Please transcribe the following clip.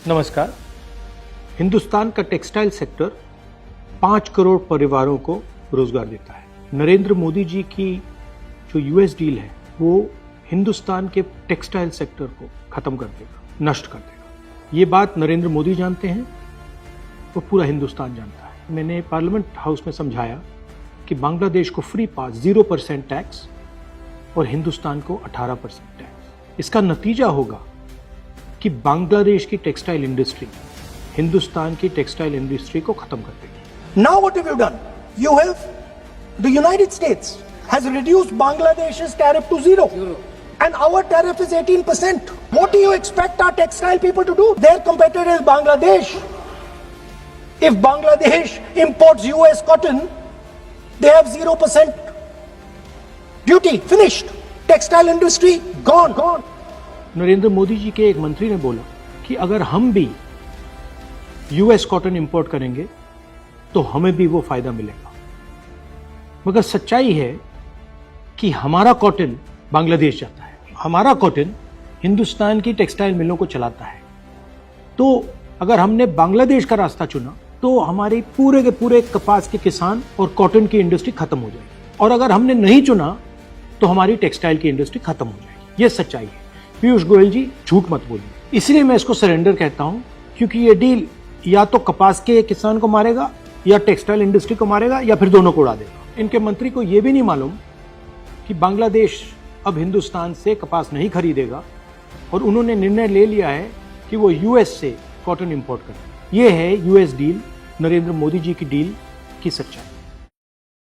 नमस्कार। हिंदुस्तान का textile sector 5 crore परिवारों को रोजगार देता है। नरेंद्र मोदी जी की जो यूएस डील है वो हिंदुस्तान के टेक्सटाइल सेक्टर को खत्म कर देगा, नष्ट कर देगा। ये बात नरेंद्र मोदी जानते हैं, वो पूरा हिंदुस्तान जानता है। मैंने पार्लियामेंट हाउस में समझाया कि बांग्लादेश को फ्री पास 0% टैक्स और हिंदुस्तान को 18% टैक्स। इसका नतीजा होगा कि बांग्लादेश की टेक्सटाइल इंडस्ट्री हिंदुस्तान की टेक्सटाइल इंडस्ट्री को खत्म कर देगी। Now what have you done? You have, the United States has reduced Bangladesh's tariff to zero. And our tariff is 18%. What do you expect our textile people to do? Their competitor is Bangladesh. If Bangladesh imports US cotton, they have 0% duty. Finished. Textile industry gone. Narendra Modi ji के एक मंत्री ने बोला कि अगर हम भी US cotton import करेंगे तो हमें भी वो फायदा मिलेगा। मगर सच्चाई है कि हमारा कॉटन बांग्लादेश जाता है, हमारा कॉटन हिंदुस्तान की टेक्सटाइल मिलों को चलाता है। तो अगर हमने बांग्लादेश का रास्ता चुना तो हमारे पूरे के पूरे कपास के किसान और कॉटन की इंडस्ट्री खत्म हो जाएगी, और अगर हमने नहीं चुना तो हमारी टेक्सटाइल की इंडस्ट्री खत्म हो जाएगी। ये सच्चाई है। पीयूष गोयल जी, झूठ मत बोलिए। इसलिए मैं इसको सरेंडर कहता हूं, क्योंकि ये डील या तो कपास के किसान को मारेगा या टेक्सटाइल इंडस्ट्री को मारेगा या फिर दोनों को उड़ा देगा। इनके मंत्री को यह भी नहीं मालूम कि बांग्लादेश अब हिंदुस्तान से कपास नहीं खरीदेगा और उन्होंने निर्णय ले लिया है कि वो यूएस से कॉटन इंपोर्ट करें। यह है यूएस डील, नरेंद्र मोदी जी की डील की सच्चाई।